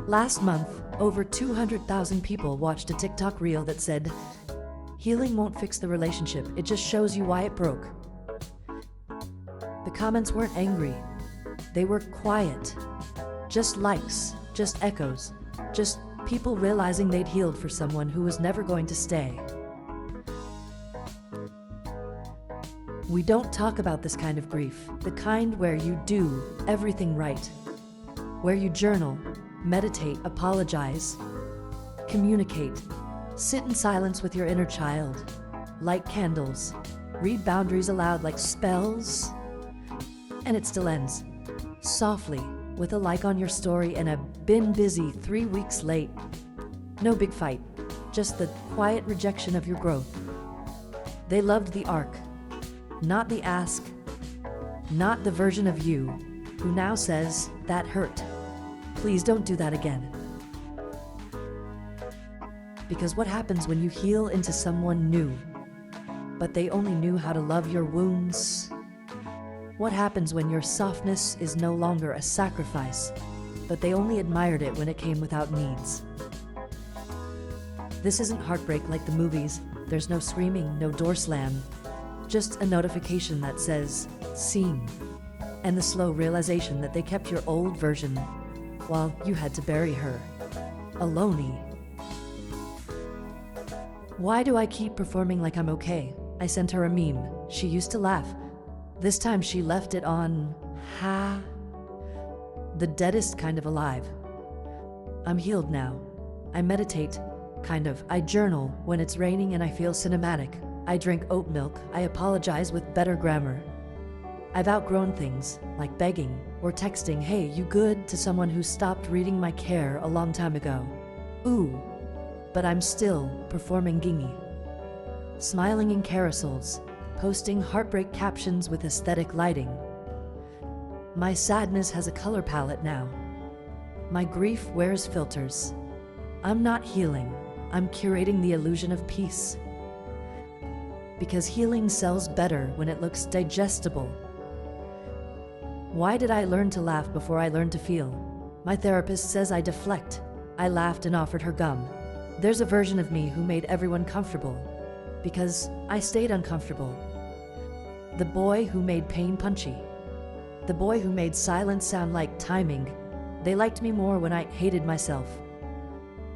Last month, over 200,000 people watched a TikTok reel that said, "Healing won't fix the relationship, it just shows you why it broke." The comments weren't angry. They were quiet. Just likes, just echoes, just people realizing they'd healed for someone who was never going to stay. We don't talk about this kind of grief, the kind where you do everything right, where you journal, meditate, apologize, communicate, sit in silence with your inner child, light candles, read boundaries aloud like spells, and it still ends softly with a like on your story and a "been busy 3 weeks late." No big fight, just the quiet rejection of your growth. They loved the arc, not the ask, not the version of you who now says, "That hurt. Please don't do that again." Because what happens when you heal into someone new, but they only knew how to love your wounds? What happens when your softness is no longer a sacrifice, but they only admired it when it came without needs? This isn't heartbreak like the movies. There's no screaming, no door slam, just a notification that says, "Seen," and the slow realization that they kept your old version while you had to bury her. Alone. Why do I keep performing like I'm okay? I sent her a meme. She used to laugh. This time she left it on, the deadest kind of alive. I'm healed now. I meditate, kind of. I journal when it's raining and I feel cinematic. I drink oat milk. I apologize with better grammar. I've outgrown things, like begging or texting, "Hey, you good?" to someone who stopped reading my care a long time ago. Ooh, but I'm still performing gingy. Smiling in carousels, posting heartbreak captions with aesthetic lighting. My sadness has a color palette now. My grief wears filters. I'm not healing. I'm curating the illusion of peace. Because healing sells better when it looks digestible. Why did I learn to laugh before I learned to feel? My therapist says I deflect. I laughed and offered her gum. There's a version of me who made everyone comfortable, because I stayed uncomfortable. The boy who made pain punchy. The boy who made silence sound like timing. They liked me more when I hated myself.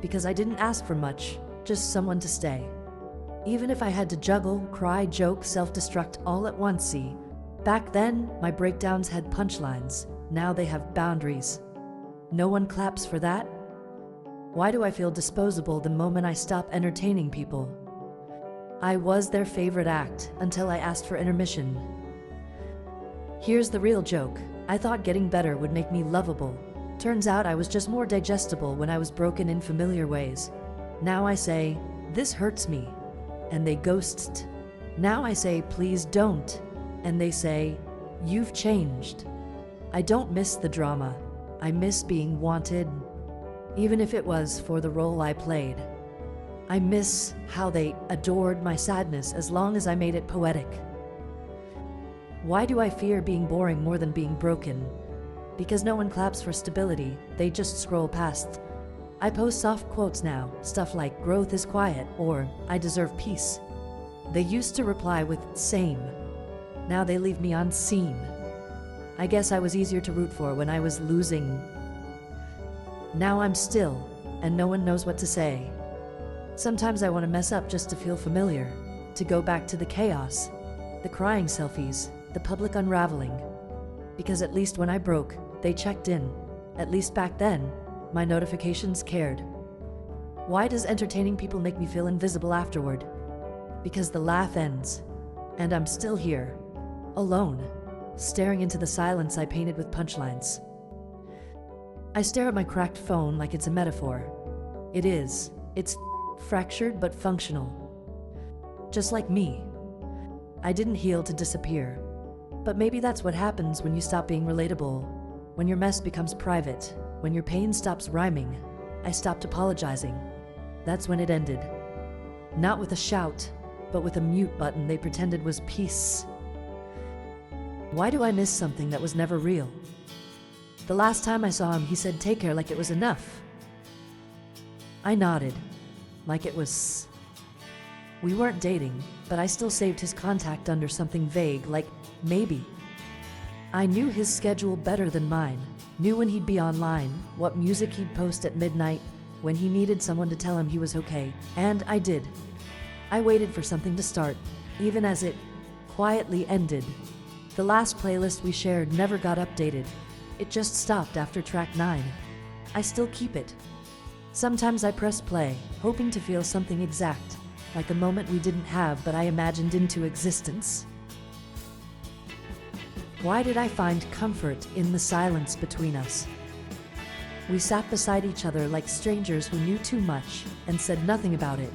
Because I didn't ask for much, just someone to stay. Even if I had to juggle, cry, joke, self-destruct all at once, see. Back then, my breakdowns had punchlines. Now they have boundaries. No one claps for that. Why do I feel disposable the moment I stop entertaining people? I was their favorite act until I asked for intermission. Here's the real joke. I thought getting better would make me lovable. Turns out I was just more digestible when I was broken in familiar ways. Now I say, "This hurts me," and they ghost. Now I say, "Please don't," and they say, "You've changed." I don't miss the drama. I miss being wanted, even if it was for the role I played. I miss how they adored my sadness as long as I made it poetic. Why do I fear being boring more than being broken? Because no one claps for stability, they just scroll past. I post soft quotes now, stuff like "growth is quiet" or "I deserve peace." They used to reply with "same." Now they leave me on scene. I guess I was easier to root for when I was losing. Now I'm still, and no one knows what to say. Sometimes I want to mess up just to feel familiar, to go back to the chaos, the crying selfies, the public unraveling. Because at least when I broke, they checked in. At least back then, my notifications cared. Why does entertaining people make me feel invisible afterward? Because the laugh ends, and I'm still here, alone, staring into the silence I painted with punchlines. I stare at my cracked phone like it's a metaphor. It is. It's fractured but functional. Just like me. I didn't heal to disappear. But maybe that's what happens when you stop being relatable, when your mess becomes private, when your pain stops rhyming. I stopped apologizing. That's when it ended. Not with a shout, but with a mute button they pretended was peace. Why do I miss something that was never real? The last time I saw him, he said take care like it was enough. I nodded, like it was. We weren't dating, but I still saved his contact under something vague, like maybe. I knew his schedule better than mine, knew when he'd be online, what music he'd post at midnight, when he needed someone to tell him he was okay, and I did. I waited for something to start, even as it quietly ended. The last playlist we shared never got updated. It just stopped after track 9. I still keep it. Sometimes I press play, hoping to feel something exact, like a moment we didn't have but I imagined into existence. Why did I find comfort in the silence between us? We sat beside each other like strangers who knew too much and said nothing about it.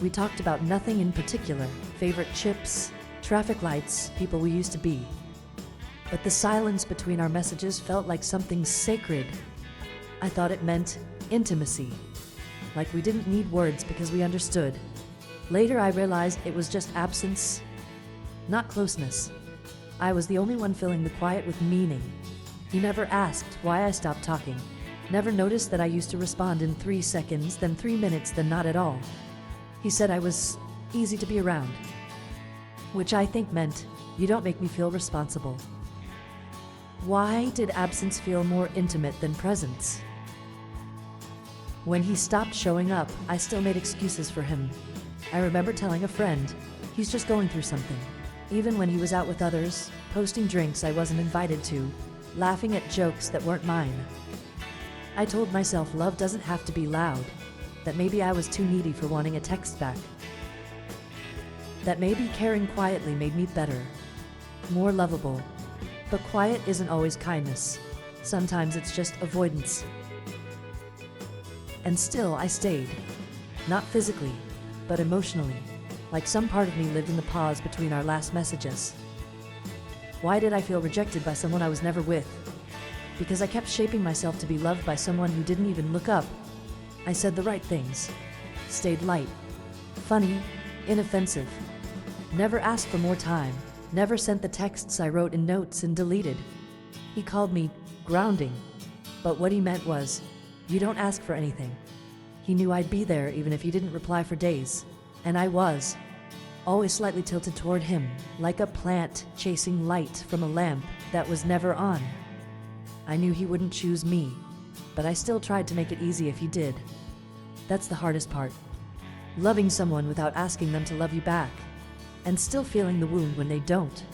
We talked about nothing in particular, favorite chips, traffic lights, people we used to be. But the silence between our messages felt like something sacred. I thought it meant intimacy, like we didn't need words because we understood. Later I realized it was just absence, not closeness. I was the only one filling the quiet with meaning. He never asked why I stopped talking, never noticed that I used to respond in 3 seconds, then 3 minutes, then not at all. He said I was easy to be around, which I think meant you don't make me feel responsible. Why did absence feel more intimate than presence? When he stopped showing up, I still made excuses for him. I remember telling a friend, he's just going through something. Even when he was out with others, posting drinks I wasn't invited to, laughing at jokes that weren't mine. I told myself love doesn't have to be loud, that maybe I was too needy for wanting a text back. That maybe caring quietly made me better, more lovable. But quiet isn't always kindness. Sometimes it's just avoidance. And still I stayed. Not physically, but emotionally. Like some part of me lived in the pause between our last messages. Why did I feel rejected by someone I was never with? Because I kept shaping myself to be loved by someone who didn't even look up. I said the right things. Stayed light. Funny. Inoffensive. Never asked for more time. Never sent the texts I wrote in notes and deleted. He called me grounding, but what he meant was, you don't ask for anything. He knew I'd be there even if he didn't reply for days, and I was. Always slightly tilted toward him, like a plant chasing light from a lamp that was never on. I knew he wouldn't choose me, but I still tried to make it easy if he did. That's the hardest part. Loving someone without asking them to love you back. And still feeling the wound when they don't.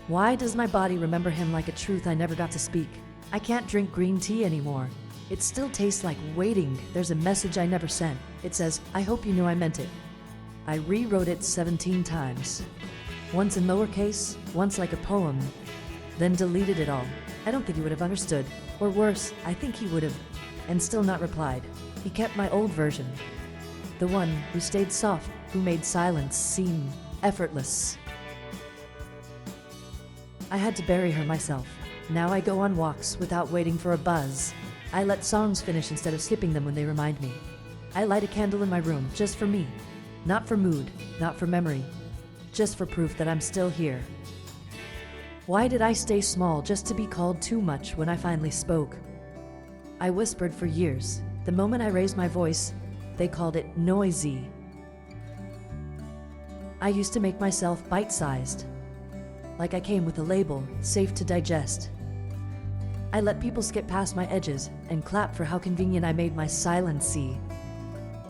Why does my body remember him like a truth I never got to speak? I can't drink green tea anymore. It still tastes like waiting. There's a message I never sent. It says, I hope you knew I meant it. I rewrote it 17 times. Once in lowercase, once like a poem, then deleted it all. I don't think he would have understood. Or worse, I think he would have, and still not replied. He kept my old version. The one who stayed soft, who made silence seem effortless. I had to bury her myself. Now I go on walks without waiting for a buzz. I let songs finish instead of skipping them when they remind me. I light a candle in my room just for me. Not for mood, not for memory. Just for proof that I'm still here. Why did I stay small just to be called too much when I finally spoke? I whispered for years. The moment I raised my voice, they called it noisy. I used to make myself bite-sized, like I came with a label, safe to digest. I let people skip past my edges and clap for how convenient I made my silence see.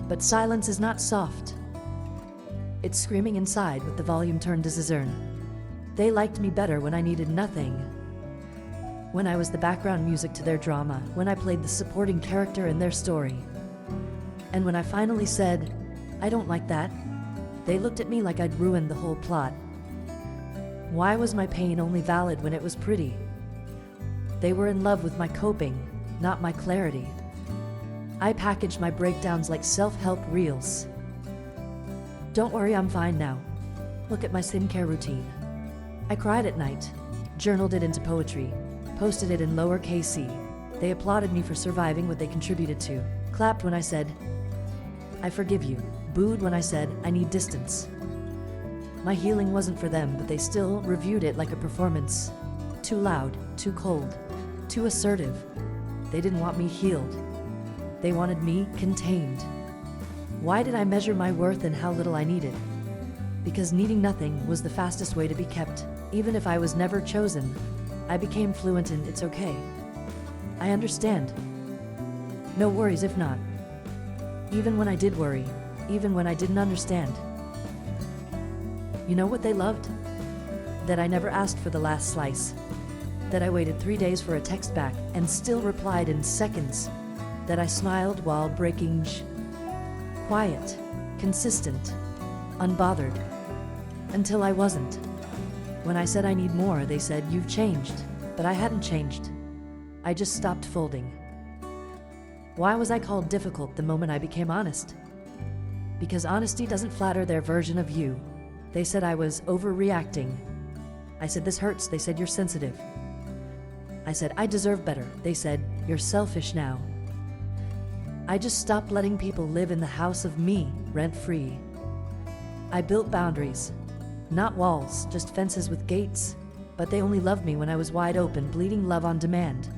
But silence is not soft. It's screaming inside with the volume turned to zizern. They liked me better when I needed nothing. When I was the background music to their drama, when I played the supporting character in their story. And when I finally said, I don't like that, they looked at me like I'd ruined the whole plot. Why was my pain only valid when it was pretty? They were in love with my coping, not my clarity. I packaged my breakdowns like self-help reels. Don't worry, I'm fine now. Look at my skincare routine. I cried at night, journaled it into poetry, posted it in lowercase c. They applauded me for surviving what they contributed to, clapped when I said, I forgive you, booed when I said, I need distance. My healing wasn't for them, but they still reviewed it like a performance. Too loud, too cold, too assertive. They didn't want me healed. They wanted me contained. Why did I measure my worth in how little I needed? Because needing nothing was the fastest way to be kept. Even if I was never chosen, I became fluent in it's okay. I understand. No worries if not. Even when I did worry, even when I didn't understand. You know what they loved? That I never asked for the last slice. That I waited 3 days for a text back and still replied in seconds. That I smiled while breaking quiet, consistent, unbothered. Until I wasn't. When I said I need more, they said, "You've changed." But I hadn't changed. I just stopped folding. Why was I called difficult the moment I became honest? Because honesty doesn't flatter their version of you. They said I was overreacting. I said, "This hurts." They said, "You're sensitive." I said, "I deserve better." They said, "You're selfish now." I just stopped letting people live in the house of me, rent-free. I built boundaries. Not walls, just fences with gates. But they only loved me when I was wide open, bleeding love on demand.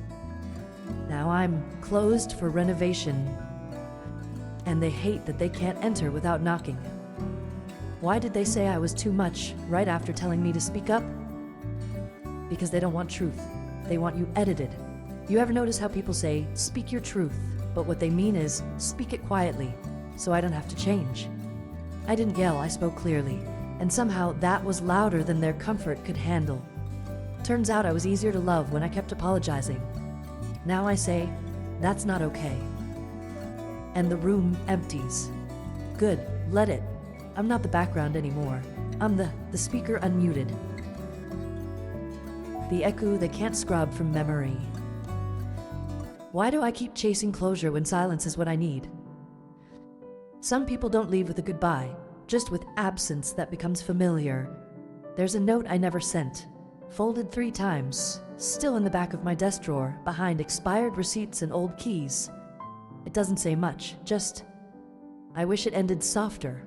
Now I'm closed for renovation. And they hate that they can't enter without knocking. Why did they say I was too much right after telling me to speak up? Because they don't want truth. They want you edited. You ever notice how people say, "Speak your truth," but what they mean is, "Speak it quietly, so I don't have to change." I didn't yell, I spoke clearly. And somehow that was louder than their comfort could handle. Turns out I was easier to love when I kept apologizing. Now I say, that's not okay. And the room empties. Good, let it. I'm not the background anymore. I'm the speaker unmuted. The echo they can't scrub from memory. Why do I keep chasing closure when silence is what I need? Some people don't leave with a goodbye, just with absence that becomes familiar. There's a note I never sent, folded 3 times, still in the back of my desk drawer, behind expired receipts and old keys. It doesn't say much, just, I wish it ended softer.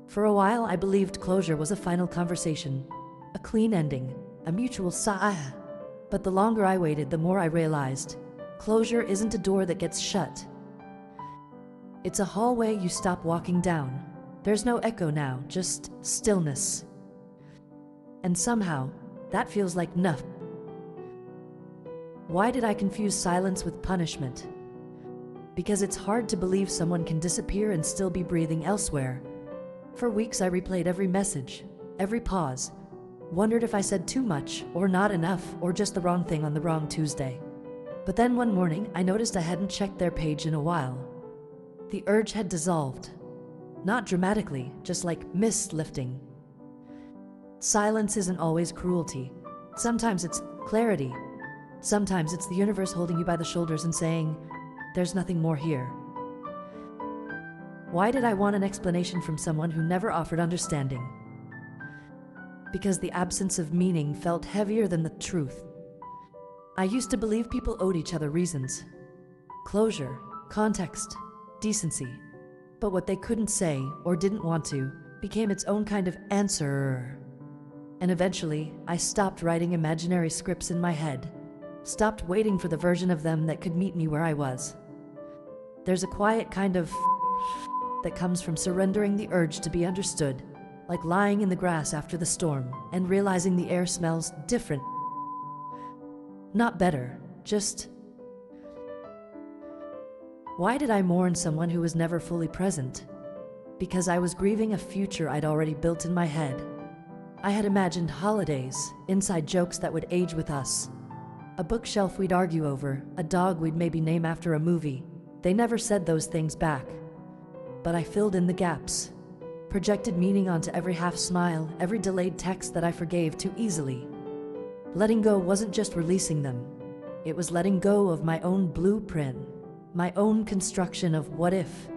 For a while I believed closure was a final conversation, a clean ending, a mutual sigh. But the longer I waited, the more I realized, closure isn't a door that gets shut. It's a hallway you stop walking down. There's no echo now, just stillness. And somehow, that feels like enough. Why did I confuse silence with punishment? Because it's hard to believe someone can disappear and still be breathing elsewhere. For weeks I replayed every message, every pause, wondered if I said too much, or not enough, or just the wrong thing on the wrong Tuesday. But then one morning, I noticed I hadn't checked their page in a while. The urge had dissolved. Not dramatically, just like mist lifting. Silence isn't always cruelty. Sometimes it's clarity. Sometimes it's the universe holding you by the shoulders and saying, "There's nothing more here." Why did I want an explanation from someone who never offered understanding? Because the absence of meaning felt heavier than the truth. I used to believe people owed each other reasons. Closure, context, decency. But what they couldn't say, or didn't want to, became its own kind of answer. And eventually, I stopped writing imaginary scripts in my head. Stopped waiting for the version of them that could meet me where I was. There's a quiet kind of that comes from surrendering the urge to be understood, like lying in the grass after the storm and realizing the air smells different. Not better, just... Why did I mourn someone who was never fully present? Because I was grieving a future I'd already built in my head. I had imagined holidays, inside jokes that would age with us. A bookshelf we'd argue over, a dog we'd maybe name after a movie. They never said those things back. But I filled in the gaps. Projected meaning onto every half smile, every delayed text that I forgave too easily. Letting go wasn't just releasing them. It was letting go of my own blueprint, my own construction of what if.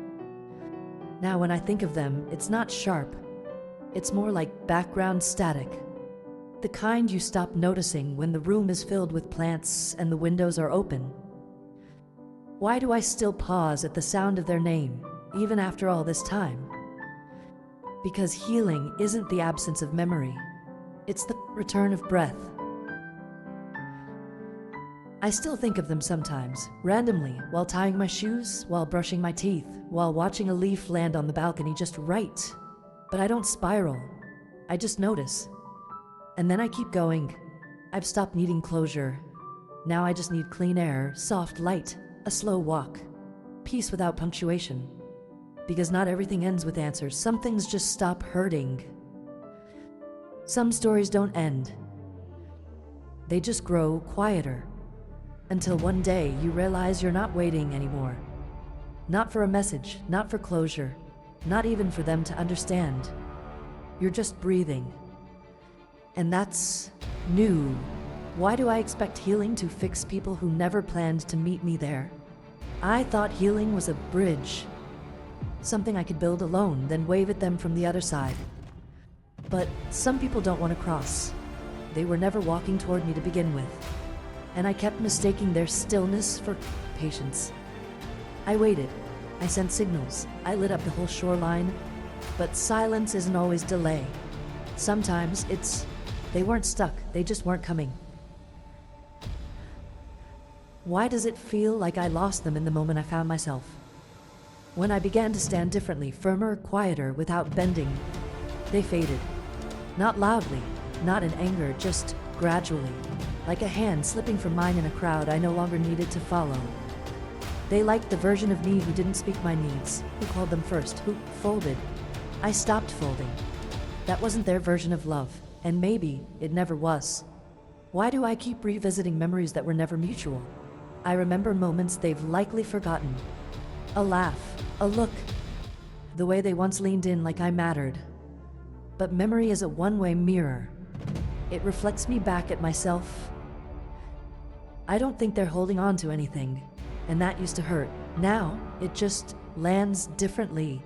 Now when I think of them, it's not sharp. It's more like background static. The kind you stop noticing when the room is filled with plants and the windows are open. Why do I still pause at the sound of their name, even after all this time? Because healing isn't the absence of memory. It's the return of breath. I still think of them sometimes, randomly, while tying my shoes, while brushing my teeth, while watching a leaf land on the balcony just right. But I don't spiral. I just notice. And then I keep going. I've stopped needing closure. Now I just need clean air, soft light, a slow walk, peace without punctuation. Because not everything ends with answers. Some things just stop hurting. Some stories don't end. They just grow quieter. Until one day you realize you're not waiting anymore. Not for a message, not for closure, not even for them to understand. You're just breathing. And that's new. Why do I expect healing to fix people who never planned to meet me there? I thought healing was a bridge. Something I could build alone, then wave at them from the other side. But some people don't want to cross. They were never walking toward me to begin with. And I kept mistaking their stillness for patience. I waited. I sent signals. I lit up the whole shoreline. But silence isn't always delay. Sometimes it's they weren't stuck, they just weren't coming. Why does it feel like I lost them in the moment I found myself? When I began to stand differently, firmer, quieter, without bending, they faded. Not loudly, not in anger, just gradually. Like a hand slipping from mine in a crowd I no longer needed to follow. They liked the version of me who didn't speak my needs, who called them first, who folded. I stopped folding. That wasn't their version of love, and maybe it never was. Why do I keep revisiting memories that were never mutual? I remember moments they've likely forgotten. A laugh, a look, the way they once leaned in like I mattered. But memory is a one-way mirror. It reflects me back at myself. I don't think they're holding on to anything, and that used to hurt. Now, it just lands differently,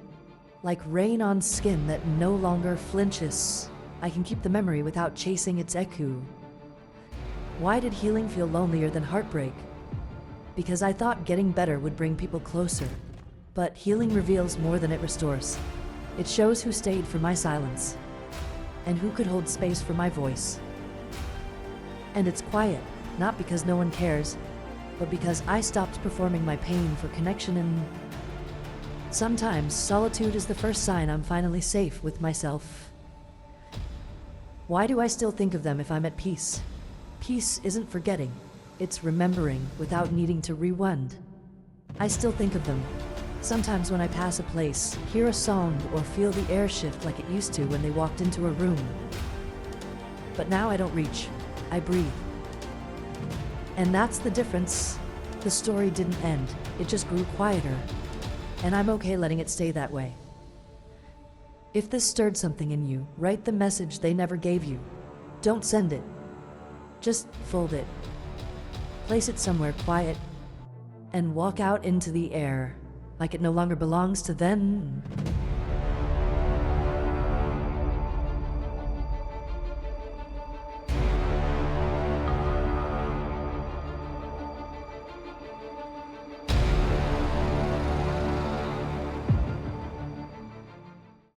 like rain on skin that no longer flinches. I can keep the memory without chasing its echo. Why did healing feel lonelier than heartbreak? Because I thought getting better would bring people closer. But healing reveals more than it restores. It shows who stayed for my silence, and who could hold space for my voice. And it's quiet, not because no one cares, but because I stopped performing my pain for connection. And sometimes solitude is the first sign I'm finally safe with myself. Why do I still think of them if I'm at peace? Peace isn't forgetting, it's remembering without needing to rewind. I still think of them. Sometimes when I pass a place, hear a song, or feel the air shift like it used to when they walked into a room. But now I don't reach, I breathe. And that's the difference. The story didn't end, it just grew quieter. And I'm okay letting it stay that way. If this stirred something in you, write the message they never gave you. Don't send it. Just fold it. Place it somewhere quiet, and walk out into the air like it no longer belongs to them.